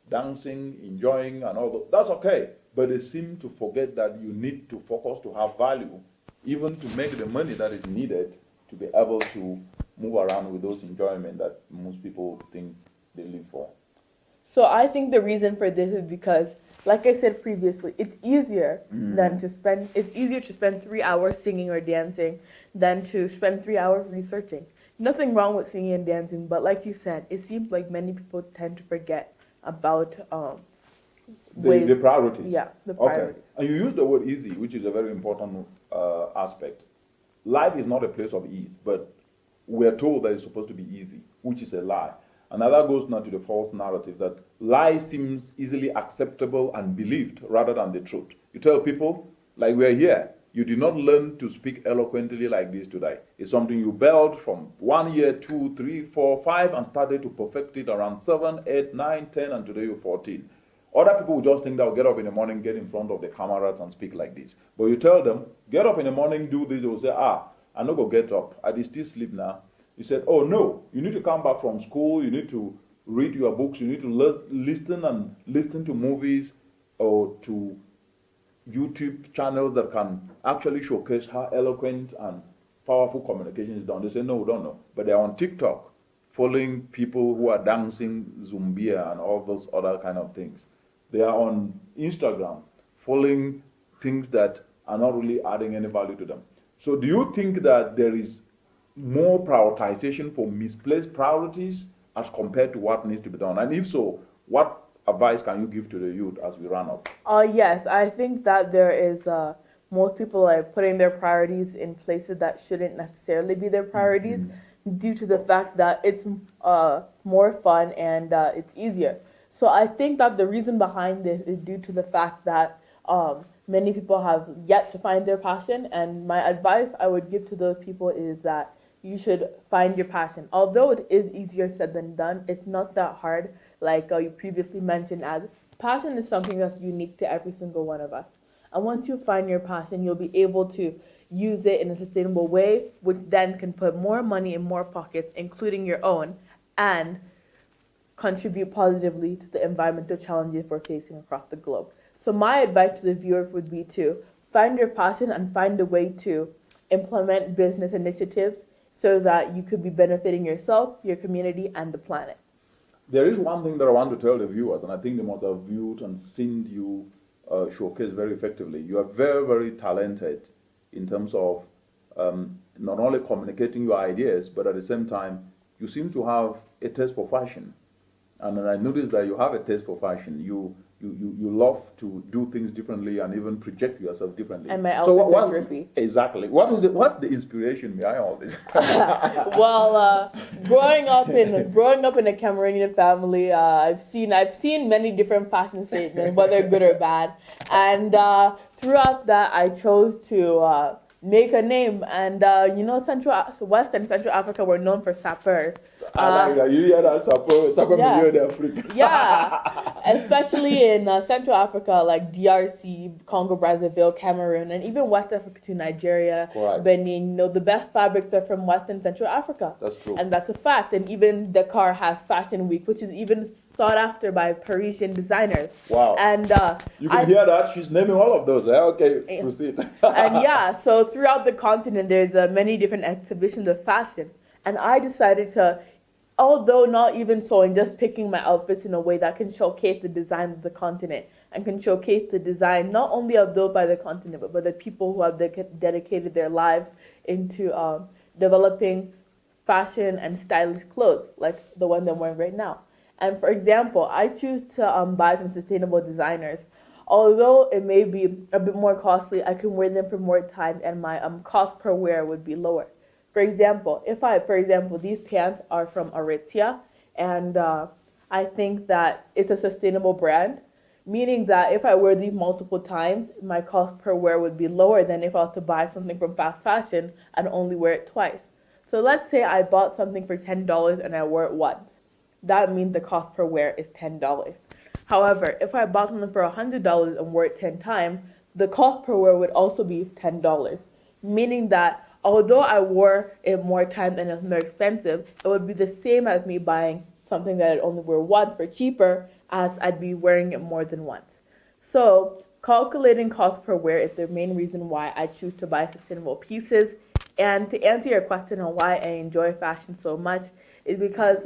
dancing, enjoying, and all that. That's okay, but they seem to forget that you need to focus to have value, even to make the money that is needed to be able to move around with those enjoyment that most people think they live for. So I think the reason for this is because, like I said previously, it's easier it's easier to spend 3 hours singing or dancing than to spend 3 hours researching. Nothing wrong with singing and dancing, but like you said, it seems like many people tend to forget about the priorities. Yeah, the priorities. Okay. And you use the word easy, which is a very important aspect. Life is not a place of ease, but we're told that it's supposed to be easy, which is a lie. And that goes now to the false narrative that lie seems easily acceptable and believed rather than the truth. You tell people, like we're here, you did not learn to speak eloquently like this today. It's something you built from 1 year, 2, 3, 4, 5, and started to perfect it around 7, 8, 9, 10, and today you're 14. Other people will just think they'll get up in the morning, get in front of the cameras and speak like this. But you tell them, get up in the morning, do this, they will say, I'm not going to get up. I did still sleep now. He said, oh no, you need to come back from school, you need to read your books, you need to listen to movies or to YouTube channels that can actually showcase how eloquent and powerful communication is done. They say, no, we don't know. But they're on TikTok following people who are dancing Zumbia and all those other kind of things. They are on Instagram following things that are not really adding any value to them. So do you think that there is more prioritization for misplaced priorities as compared to what needs to be done? And if so, what advice can you give to the youth as we run up? Yes, I think that there is most people are putting their priorities in places that shouldn't necessarily be their priorities due to the fact that it's more fun and it's easier. So I think that the reason behind this is due to the fact that many people have yet to find their passion, and my advice I would give to those people is that you should find your passion. Although it is easier said than done, it's not that hard, like you previously mentioned, as passion is something that's unique to every single one of us. And once you find your passion, you'll be able to use it in a sustainable way, which then can put more money in more pockets, including your own, and contribute positively to the environmental challenges we're facing across the globe. So my advice to the viewers would be to find your passion and find a way to implement business initiatives so that you could be benefiting yourself, your community, and the planet. There is one thing that I want to tell the viewers, and I think they must have viewed and seen you showcase very effectively. You are very, very talented in terms of not only communicating your ideas, but at the same time, you seem to have a taste for fashion. And I noticed that you have a taste for fashion. You love to do things differently and even project yourself differently. And my outfits are drippy. Exactly. What's the inspiration behind all this? Well, growing up in a Cameroonian family, I've seen many different fashion statements, whether good or bad, and throughout that, I chose to make a name. And West and Central Africa were known for sapeurs. I like that. You hear that sapeur Yeah. milieu d'Afrique. Yeah, especially in Central Africa, like DRC, Congo, Brazzaville, Cameroon, and even West Africa to Nigeria, Right. Benin. The best fabrics are from West and Central Africa. That's true. And that's a fact. And even Dakar has Fashion Week, which is even sought after by Parisian designers. Wow. And You can hear that. She's naming all of those. Okay, proceed. and yeah, so throughout the continent, there's many different exhibitions of fashion. And I decided to, although not even sewing, just picking my outfits in a way that can showcase the design of the continent and can showcase the design not only of those by the continent, but by the people who have dedicated their lives into developing fashion and stylish clothes, like the one that I'm wearing right now. And for example, I choose to buy from sustainable designers. Although it may be a bit more costly, I can wear them for more time and my cost per wear would be lower. For example, these pants are from Aritzia, and I think that it's a sustainable brand, meaning that if I wear these multiple times, my cost per wear would be lower than if I was to buy something from fast fashion and only wear it twice. So let's say I bought something for $10 and I wore it once. That means the cost per wear is $10. However, if I bought something for $100 and wore it 10 times, the cost per wear would also be $10, meaning that although I wore it more times and it was more expensive, it would be the same as me buying something that I'd only wear once for cheaper, as I'd be wearing it more than once. So calculating cost per wear is the main reason why I choose to buy sustainable pieces. And to answer your question on why I enjoy fashion so much is because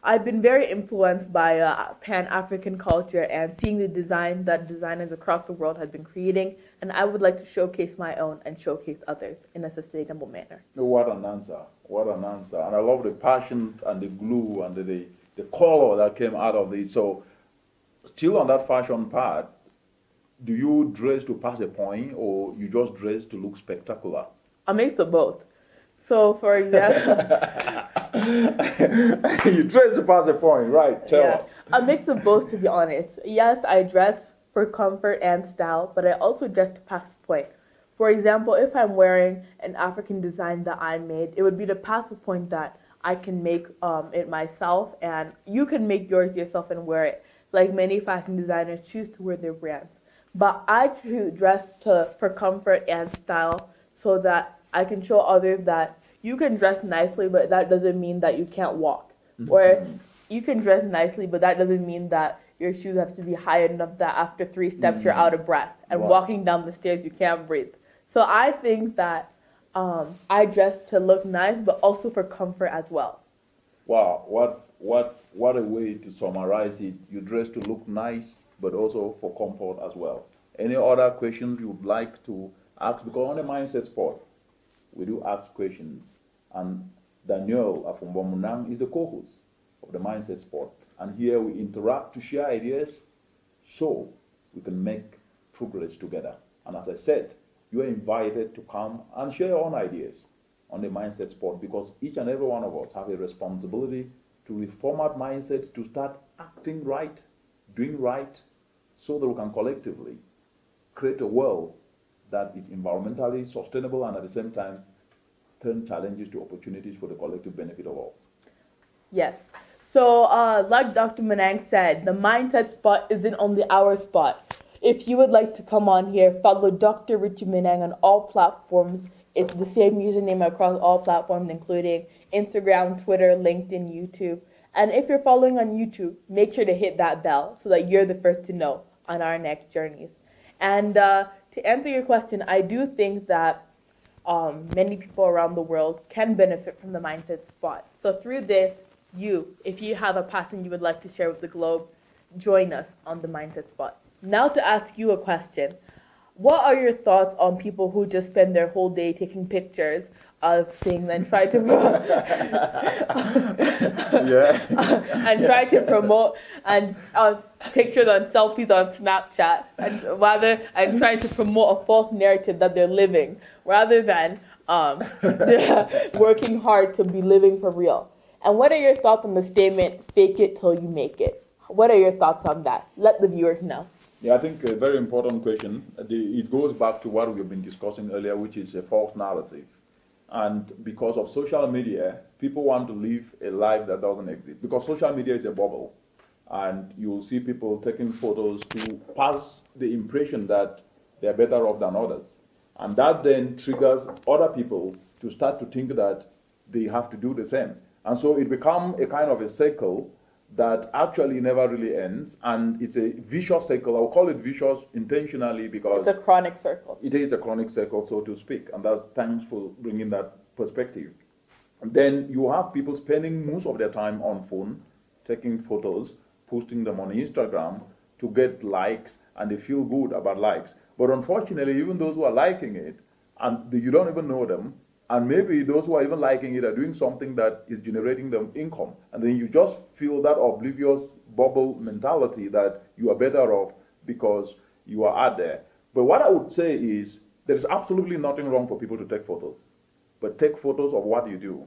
I've been very influenced by Pan-African culture and seeing the design that designers across the world have been creating, and I would like to showcase my own and showcase others in a sustainable manner. What an answer. What an answer. And I love the passion and the glue and the color that came out of it. So still on that fashion part, do you dress to pass a point or you just dress to look spectacular? A mix of both. So, for example, you dress to pass a point, right? Tell us. A mix of both, to be honest. Yes, I dress for comfort and style, but I also dress to pass the point. For example, if I'm wearing an African design that I made, it would be to pass the point that I can make it myself, and you can make yours yourself and wear it. Like many fashion designers choose to wear their brands. But I choose dress for comfort and style so that I can show others that you can dress nicely, but that doesn't mean that you can't walk. Mm-hmm. Or you can dress nicely, but that doesn't mean that your shoes have to be high enough that after 3 steps you're out of breath. And walking down the stairs you can't breathe. So I think that I dress to look nice, but also for comfort as well. Wow, what a way to summarize it. You dress to look nice, but also for comfort as well. Any other questions you would like to ask? Because on the Mindset Spot, we do ask questions. And Daniel from Munang is the co-host. of the Mindset Spot. And here we interact to share ideas so we can make progress together. And as I said, you are invited to come and share your own ideas on the Mindset Spot, because each and every one of us have a responsibility to reformat mindsets, to start acting right, doing right, so that we can collectively create a world that is environmentally sustainable and at the same time turn challenges to opportunities for the collective benefit of all. Yes. So, like Dr. Munang said, the Mindset Spot isn't only our spot. If you would like to come on here, follow Dr. Richie Munang on all platforms. It's the same username across all platforms, including Instagram, Twitter, LinkedIn, YouTube. And if you're following on YouTube, make sure to hit that bell so that you're the first to know on our next journeys. And to answer your question, I do think that many people around the world can benefit from the Mindset Spot. So through this, if you have a passion you would like to share with the globe, join us on the Mindset Spot. Now to ask you a question. What are your thoughts on people who just spend their whole day taking pictures of things and try to and try to promote and pictures on selfies on Snapchat and trying to promote a false narrative that they're living rather than working hard to be living for real? And what are your thoughts on the statement, fake it till you make it? What are your thoughts on that? Let the viewers know. Yeah, I think a very important question. It goes back to what we've been discussing earlier, which is a false narrative. And because of social media, people want to live a life that doesn't exist. Because social media is a bubble. And you'll see people taking photos to pass the impression that they're better off than others. And that then triggers other people to start to think that they have to do the same. And so it becomes a kind of a cycle that actually never really ends, and it's a vicious cycle. I'll call it vicious intentionally because it's a chronic circle. It is a chronic circle, so to speak, and that's thanks for bringing that perspective. And then you have people spending most of their time on phone, taking photos, posting them on Instagram to get likes, and they feel good about likes. But unfortunately, even those who are liking it, and you don't even know them, and maybe those who are even liking it are doing something that is generating them income. And then you just feel that oblivious bubble mentality that you are better off because you are out there. But what I would say is there's absolutely nothing wrong for people to take photos. But take photos of what you do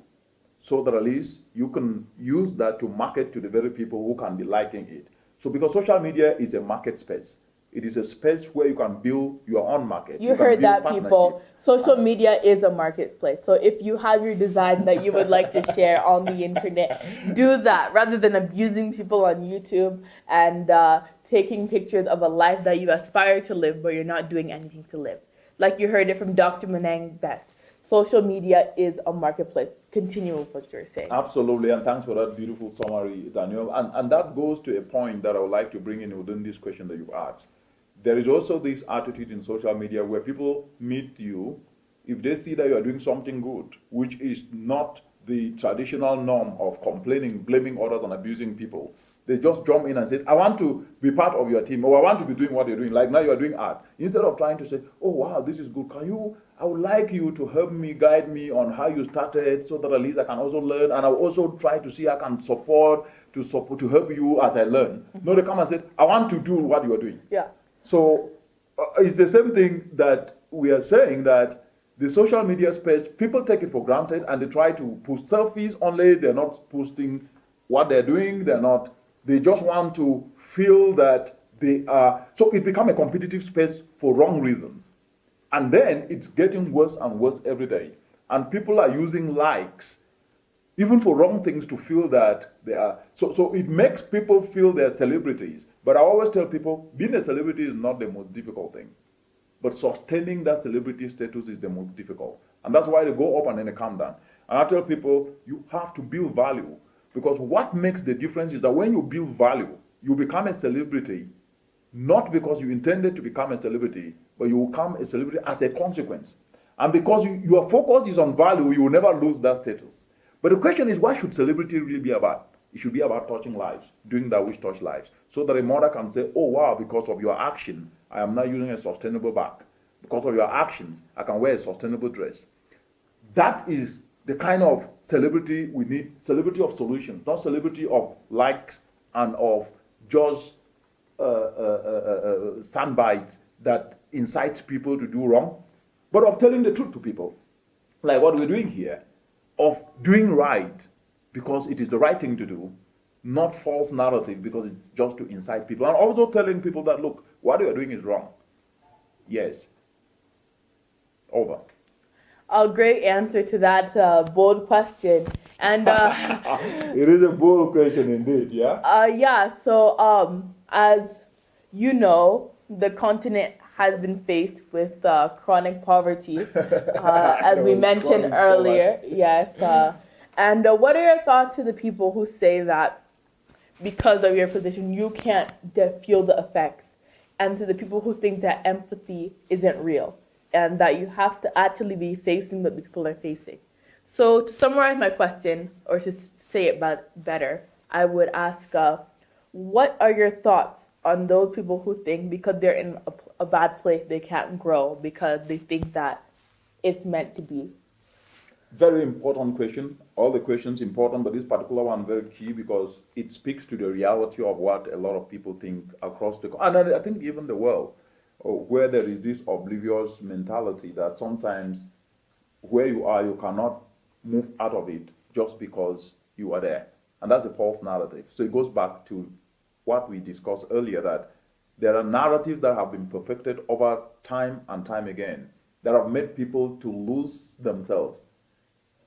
so that at least you can use that to market to the very people who can be liking it. So because social media is a market space. It is a space where you can build your own market. You heard that, people. Social media is a marketplace. So if you have your design that you would like to share on the internet, do that rather than abusing people on YouTube and taking pictures of a life that you aspire to live, but you're not doing anything to live. Like you heard it from Dr. Munang best. Social media is a marketplace. Continue with what you're saying. Absolutely, and thanks for that beautiful summary, Daniel. And that goes to a point that I would like to bring in within this question that you've asked. There is also this attitude in social media where people meet you if they see that you are doing something good, which is not the traditional norm of complaining, blaming others, and abusing people. They just jump in and say, I want to be part of your team, or I want to be doing what you're doing. Like now you are doing art. Instead of trying to say, oh, wow, this is good. I would like you to help me, guide me on how you started so that at least I can also learn. And I'll also try to see I can support to help you as I learn. Mm-hmm. No, they come and say, I want to do what you are doing. Yeah. So it's the same thing that we are saying, that the social media space, people take it for granted and they try to post selfies only. They're not posting what they're doing. They just want to feel that they are. So it becomes a competitive space for wrong reasons. And then it's getting worse and worse every day. And people are using likes even for wrong things to feel that they are. So it makes people feel they're celebrities. But I always tell people, being a celebrity is not the most difficult thing. But sustaining that celebrity status is the most difficult. And that's why they go up and then they come down. And I tell people, you have to build value. Because what makes the difference is that when you build value, you become a celebrity, not because you intended to become a celebrity, but you become a celebrity as a consequence. And because your focus is on value, you will never lose that status. But the question is, what should celebrity really be about? It should be about touching lives, doing that which touch lives. So that a mother can say, oh wow, because of your action, I am now using a sustainable bag. Because of your actions, I can wear a sustainable dress. That is the kind of celebrity we need, celebrity of solutions, not celebrity of likes and of just sound bites that incites people to do wrong, but of telling the truth to people, like what we're doing here, of doing right because it is the right thing to do, not false narrative because it's just to incite people, and also telling people that, look, what you're doing is wrong. Yes. Over. A great answer to that bold question. And it is a bold question indeed, yeah? yeah, so as you know, the continent has been faced with chronic poverty, as we mentioned earlier. Yes. And what are your thoughts to the people who say that because of your position, you can't feel the effects, and to the people who think that empathy isn't real, and that you have to actually be facing what the people are facing? So to summarize my question, or to say it better, I would ask, what are your thoughts on those people who think because they're in a bad place they can't grow because they think that it's meant to be? Very important question. All the questions important, but this particular one very key because it speaks to the reality of what a lot of people think across the, and I think even the world, where there is this oblivious mentality that sometimes where you are, you cannot move out of it just because you are there. And that's a false narrative. So it goes back to what we discussed earlier, that there are narratives that have been perfected over time and time again that have made people to lose themselves,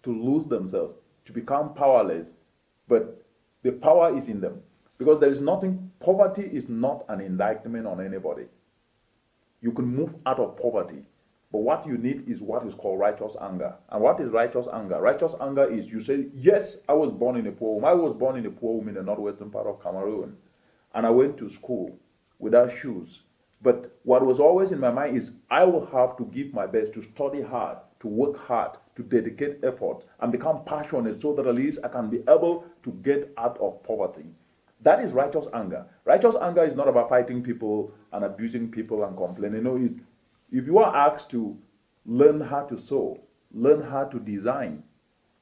to become powerless, but the power is in them. Because there is nothing, poverty is not an indictment on anybody. You can move out of poverty, but what you need is what is called righteous anger. And what is righteous anger? Righteous anger is you say, yes, I was born in a poor home. I was born in a poor home in the northwestern part of Cameroon, and I went to school without shoes. But what was always in my mind is I will have to give my best to study hard, to work hard, to dedicate effort, and become passionate so that at least I can be able to get out of poverty. That is righteous anger. Righteous anger is not about fighting people and abusing people and complaining. No, if you are asked to learn how to sew, learn how to design,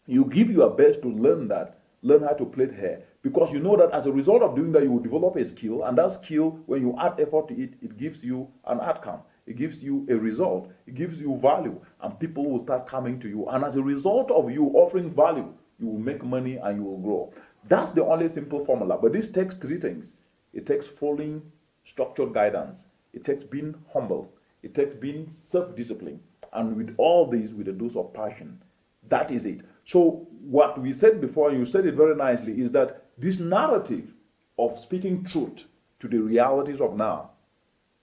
you give your best to learn that, learn how to plait hair, because you know that as a result of doing that, you will develop a skill, and that skill, when you add effort to it, it gives you an outcome. It gives you a result. It gives you value, and people will start coming to you. And as a result of you offering value, you will make money and you will grow. That's the only simple formula. But this takes three things. It takes following structured guidance. It takes being humble. It takes being self-disciplined. And with all these, with a dose of passion. That is it. So what we said before, and you said it very nicely, is that this narrative of speaking truth to the realities of now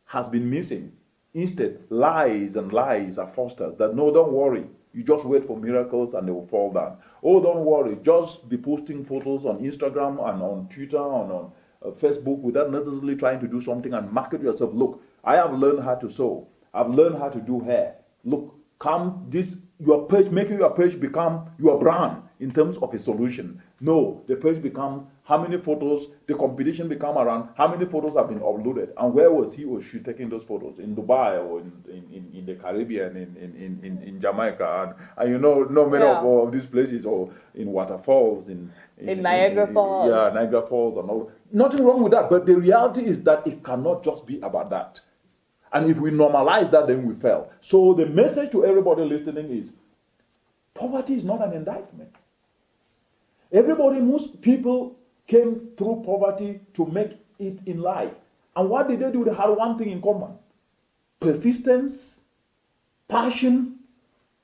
has been missing. Instead, lies and lies are fostered. That, no, don't worry. You just wait for miracles and they will fall down. Oh, don't worry. Just be posting photos on Instagram and on Twitter and on Facebook without necessarily trying to do something and market yourself. Look, I have learned how to sew. I've learned how to do hair. Look, your page, making your page become your brand in terms of a solution. No, the page becomes how many photos, the competition become around how many photos have been uploaded and where was he or she taking those photos, in Dubai or in the Caribbean, in Jamaica, and you know many of these places, or in waterfalls, in Niagara Falls. Yeah, Niagara Falls and all. Nothing wrong with that, but the reality is that it cannot just be about that. And if we normalize that, then we fail. So the message to everybody listening is, poverty is not an indictment. Most people came through poverty to make it in life. And what did they do? They had one thing in common: persistence, passion,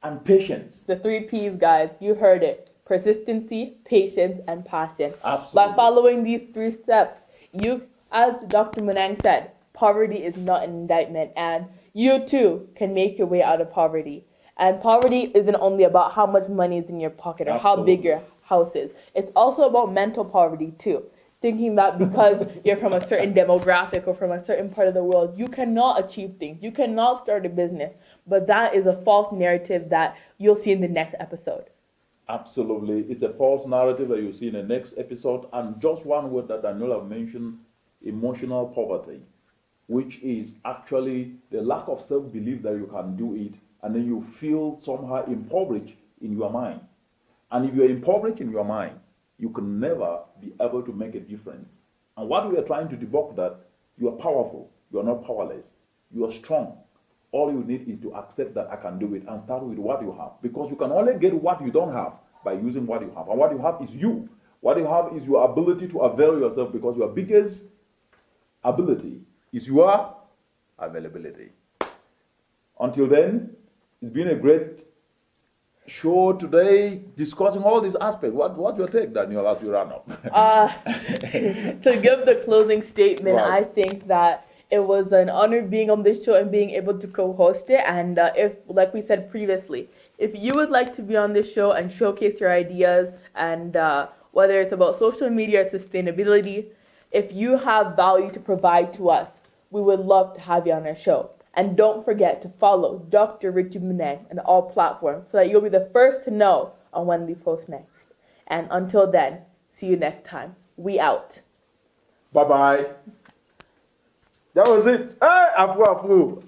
and patience. The 3 P's, guys. You heard it. Persistency, patience, and passion. Absolutely. By following these 3 steps, you, as Dr. Munang said, poverty is not an indictment, and you too can make your way out of poverty. And poverty isn't only about how much money is in your pocket or Absolutely. how big your house is. It's also about mental poverty too. Thinking that because you're from a certain demographic or from a certain part of the world, you cannot achieve things. You cannot start a business. But that is a false narrative that you'll see in the next episode. Absolutely. It's a false narrative that you'll see in the next episode. And just one word that Daniel have mentioned, emotional poverty, which is actually the lack of self-belief that you can do it, and then you feel somehow impoverished in your mind. And if you're impoverished in your mind, you can never be able to make a difference. And what we are trying to debunk that you are powerful, you are not powerless, you are strong. All you need is to accept that I can do it and start with what you have. Because you can only get what you don't have by using what you have. And what you have is you. What you have is your ability to avail yourself, because your biggest ability is your availability. Until then, it's been a great show today discussing all these aspects. What's your take, Daniel, as we run up? To give the closing statement, Right. I think that it was an honor being on this show and being able to co-host it. And if, like we said previously, if you would like to be on this show and showcase your ideas, and whether it's about social media or sustainability, if you have value to provide to us, we would love to have you on our show. And don't forget to follow Dr. Richie Munang on all platforms so that you'll be the first to know on when we post next. And until then, see you next time. We out. Bye-bye. That was it. Hey, approve.